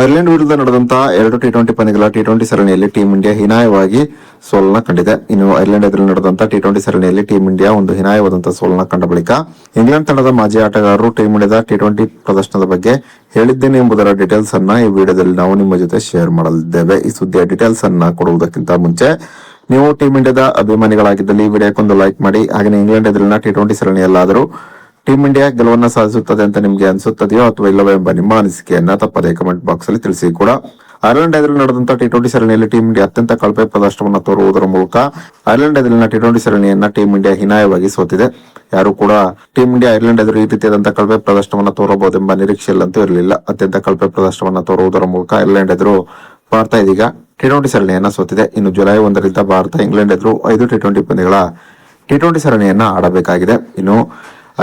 Ireland ವಿರುದ್ಧ ನಡೆದಂತಹ 2 T20 ಪಂದ್ಯಗಳ ಟಿ20 ಸರಣಿಯಲ್ಲಿ ಟೀಂ ಇಂಡಿಯಾ ಹೀನಾಯವಾಗಿ ಸೋಲನ್ನ ಕಂಡಿದೆ. ಇನ್ನು ಐರ್ಲೆಂಡ್ ಎದುರು ನಡೆದಂತಹ ಟಿ20 ಸರಣಿಯಲ್ಲಿ ಟೀಂ ಇಂಡಿಯಾ ಒಂದು ಹೀನಾಯವಾದಂತಹ ಸೋಲನ್ನ ಕಂಡ ಬಳಿಕ ಇಂಗ್ಲೆಂಡ್ ತಂಡದ ಮಾಜಿ ಆಟಗಾರರು ಟೀಂ ಇಂಡಿಯಾದ ಟಿ20 ಪ್ರದರ್ಶನದ ಬಗ್ಗೆ ಹೇಳಿದ್ದೇನೆ ಎಂಬುದರ ಡೀಟೇಲ್ಸ್ ಅನ್ನ ಈ ವಿಡಿಯೋದಲ್ಲಿ ನಾವು ನಿಮ್ಮ ಜೊತೆ ಶೇರ್ ಮಾಡಲಿದ್ದೇವೆ. ಈ ಸುದ್ದಿಯ ಡೀಟೇಲ್ಸ್ ಅನ್ನ ಕೊಡುವುದಕ್ಕಿಂತ ಮುಂಚೆ ನೀವು ಟೀಂ ಇಂಡಿಯಾದ ಅಭಿಮಾನಿಗಳಾಗಿದ್ದಲ್ಲಿ ಈ ವಿಡಿಯೋಕ್ಕೊಂದು ಲೈಕ್ ಮಾಡಿ. ಹಾಗೆ ಇಂಗ್ಲೆಂಡ್ ಎದುರಿನ ಟಿ20 ಸರಣಿಯಲ್ಲಾದರೂ ಟೀಂ ಇಂಡಿಯಾ ಗೆಲುವನ್ನ ಸಾಧಿಸುತ್ತದೆ ಅಂತ ನಿಮ್ಗೆ ಅನ್ಸುತ್ತದೆಯೋ ಅಥವಾ ಇಲ್ಲವೋ ಎಂಬ ನಿಮ್ಮ ಅನಿಸಿಕೆಯನ್ನ ತಪ್ಪದೇ ಕಮೆಂಟ್ ಬಾಕ್ಸ್ ಅಲ್ಲಿ ತಿಳಿಸಿ. ಕೂಡ ಐರ್ಲೆಂಡ್ ಎದುರು ನಡೆದಂತಹ ಟಿ20 ಸರಣಿಯಲ್ಲಿ ಟೀಂ ಇಂಡಿಯಾ ಅತ್ಯಂತ ಕಳಪೆ ಪ್ರದರ್ಶನವನ್ನು ತೋರುವುದರ ಮೂಲಕ ಐರ್ಲೆಂಡ್ ಎದುರಿನ ಟಿ20 ಸರಣಿಯನ್ನ ಟೀಂ ಇಂಡಿಯಾ ಹೀನಾಯವಾಗಿ ಸೋತಿದೆ. ಯಾರು ಕೂಡ ಟೀಂ ಇಂಡಿಯಾ ಐರ್ಲೆಂಡ್ ಎದುರು ಈ ರೀತಿಯಾದಂತಹ ಕಳಪೆ ಪ್ರದರ್ಶನವನ್ನು ತೋರಬಹುದೆಂಬ ನಿರೀಕ್ಷೆಯಲ್ಲಂತೂ ಇರಲಿಲ್ಲ. ಅತ್ಯಂತ ಕಳಪೆ ಪ್ರದರ್ಶನವನ್ನು ತೋರುವುದರ ಮೂಲಕ ಐರ್ಲೆಂಡ್ ಎದುರು ಭಾರತ ಇದೀಗ ಟಿ20 ಸರಣಿಯನ್ನ ಸೋತಿದೆ. ಇನ್ನು ಜುಲೈ 1ರಿಂದ ಭಾರತ ಇಂಗ್ಲೆಂಡ್ ಎದುರು 5 ಟಿ20 ಪಂದ್ಯಗಳ ಟಿ20 ಸರಣಿಯನ್ನ ಆಡಬೇಕಾಗಿದೆ. ಇನ್ನು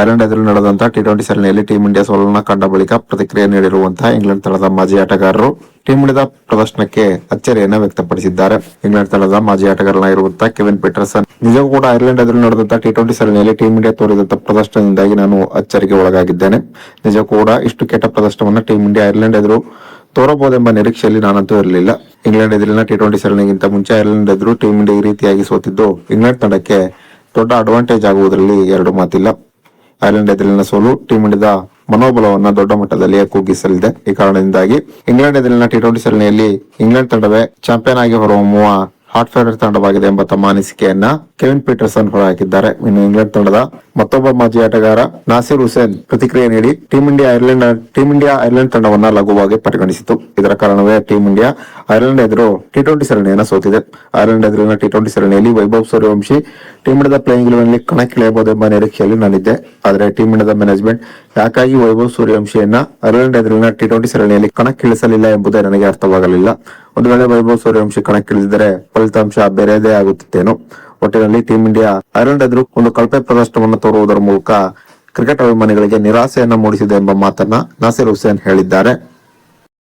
ಐರ್ಲೆಂಡ್ ಎದುರು ನಡೆದಂತಹ ಟಿ20 ಸರಣಿಯಲ್ಲಿ ಟೀಂ ಇಂಡಿಯಾ ಸೋಲನ್ನ ಕಂಡ ಬಳಿಕ ಪ್ರತಿಕ್ರಿಯೆ ನೀಡಿರುವಂತಹ ಇಂಗ್ಲೆಂಡ್ ತಂಡದ ಮಾಜಿ ಆಟಗಾರರು ಟೀಂ ಇಂಡಿಯಾದ ಪ್ರದರ್ಶನಕ್ಕೆ ಅಚ್ಚರಿಯನ್ನ ವ್ಯಕ್ತಪಡಿಸಿದ್ದಾರೆ. ಇಂಗ್ಲೆಂಡ್ ತಂಡದ ಮಾಜಿ ಆಟಗಾರನಾಗಿರುವಂತಹ ಕೆವಿನ್ ಪೀಟರ್ಸನ್ ನಿಜವೂ ಕೂಡ ಐರ್ಲೆಂಡ್ ಎದುರು ನಡೆದಂತಹ ಟಿ20 ಸರಣಿಯಲ್ಲಿ ಟೀಂ ಇಂಡಿಯಾ ತೋರಿದಂತಹ ಪ್ರದರ್ಶನದಿಂದಾಗಿ ನಾನು ಅಚ್ಚರಿಗೆ ಒಳಗಾಗಿದ್ದೇನೆ. ನಿಜ ಕೂಡ ಇಷ್ಟು ಕೆಟ್ಟ ಪ್ರದರ್ಶನವನ್ನ ಟೀಂ ಇಂಡಿಯಾ ಐರ್ಲೆಂಡ್ ಎದುರು ತೋರಬಹುದೆಂಬ ನಿರೀಕ್ಷೆಯಲ್ಲಿ ನಾನಂತೂ ಇರಲಿಲ್ಲ. ಇಂಗ್ಲೆಂಡ್ ಎದುರಿನ ಟಿ20 ಸರಣಿಗಿಂತ ಮುಂಚೆ ಐರ್ಲೆಂಡ್ ಎದುರು ಟೀಂ ಇಂಡಿಯಾ ಈ ರೀತಿಯಾಗಿ ಸೋತಿದ್ದು ಇಂಗ್ಲೆಂಡ್ ತಂಡಕ್ಕೆ ದೊಡ್ಡ ಅಡ್ವಾಂಟೇಜ್ ಆಗುವುದರಲ್ಲಿ ಎರಡು ಮಾತಿಲ್ಲ. ಐರ್ಲೆಂಡ್ ಎದುರಿನ ಸೋಲು ಟೀಂ ಇಂಡಿಯಾದ ಮನೋಬಲವನ್ನ ದೊಡ್ಡ ಮಟ್ಟದಲ್ಲಿ ಕುಗ್ಗಿಸಲಿದೆ. ಈ ಕಾರಣದಿಂದಾಗಿ ಇಂಗ್ಲೆಂಡ್ ಎದುರಿನ ಟಿ20 ಸರಣಿಯಲ್ಲಿ ಇಂಗ್ಲೆಂಡ್ ತಂಡವೇ ಚಾಂಪಿಯನ್ ಆಗಿ ಹೊರಹೊಮ್ಮುವ ಹಾಟ್ ಫೇವರೇಟ್ ತಂಡವಾಗಿದೆ ಎಂಬ ತಮ್ಮ ಅನಿಸಿಕೆಯನ್ನ ಕೆವಿನ್ ಪೀಟರ್ಸನ್ ಹೊರಹಾಕಿದ್ದಾರೆ. ಇನ್ನು ಇಂಗ್ಲೆಂಡ್ ತಂಡದ ಮತ್ತೊಬ್ಬ ಮಾಜಿ ಆಟಗಾರ ನಾಸಿರ್ ಹುಸೇನ್ ಪ್ರತಿಕ್ರಿಯೆ ನೀಡಿ ಟೀಂ ಇಂಡಿಯಾ ಐರ್ಲೆಂಡ್ ತಂಡವನ್ನ ಲಘುವಾಗಿ ಪರಿಗಣಿಸಿತು. ಇದರ ಕಾರಣವೇ ಟೀಂ ಇಂಡಿಯಾ ಐರ್ಲೆಂಡ್ ಎದುರು ಟಿ20 ಸರಣಿಯನ್ನ ಸೋತಿದೆ. ಐರ್ಲೆಂಡ್ ಎದುರಿನ ಟಿ20 ಸರಣಿಯಲ್ಲಿ ವೈಭವ್ ಸೂರ್ಯವಂಶಿ ಟೀಂ ಇಂಡಿಯಾದ ಪ್ಲೇಯಿಂಗ್ ಇಲೆವೆನ್ ನಲ್ಲಿ ಕಣಕ್ಕಿಳಿಯಬಹುದೆಂಬ ನಿರೀಕ್ಷೆಯಲ್ಲಿ ನಾನಿದ್ದೆ. ಆದರೆ ಟೀಂ ಇಂಡಿಯಾದ ಮ್ಯಾನೇಜ್ಮೆಂಟ್ ಯಾಕಾಗಿ ವೈಭವ್ ಸೂರ್ಯವಂಶಿಯನ್ನ ಐರ್ಲೆಂಡ್ ಎದುರಿನ ಟಿ20 ಸರಣಿಯಲ್ಲಿ ಕಣಕ್ಕಿಳಿಸಲಿಲ್ಲ ಎಂಬುದೇ ನನಗೆ ಅರ್ಥವಾಗಲಿಲ್ಲ. ಒಂದು ವೇಳೆ ವೈಭವ್ ಸೂರ್ಯವಂಶಿ ಕಣಕ್ಕಿಳಿಸಿದರೆ ಫಲಿತಾಂಶ ಬೇರೆದೇ ಆಗುತ್ತಿತ್ತೇನೋ. ಒಟ್ಟಿನಲ್ಲಿ ಟೀಂ ಇಂಡಿಯಾ ಐರ್ಲೆಂಡ್ ಎದುರು ಒಂದು ಕಳಪೆ ಪ್ರದರ್ಶನವನ್ನು ತೋರುವುದರ ಮೂಲಕ ಕ್ರಿಕೆಟ್ ಅಭಿಮಾನಿಗಳಿಗೆ ನಿರಾಸೆಯನ್ನ ಮೂಡಿಸಿದೆ ಎಂಬ ಮಾತನ್ನ ನಾಸಿರ್ ಹುಸೇನ್ ಹೇಳಿದ್ದಾರೆ.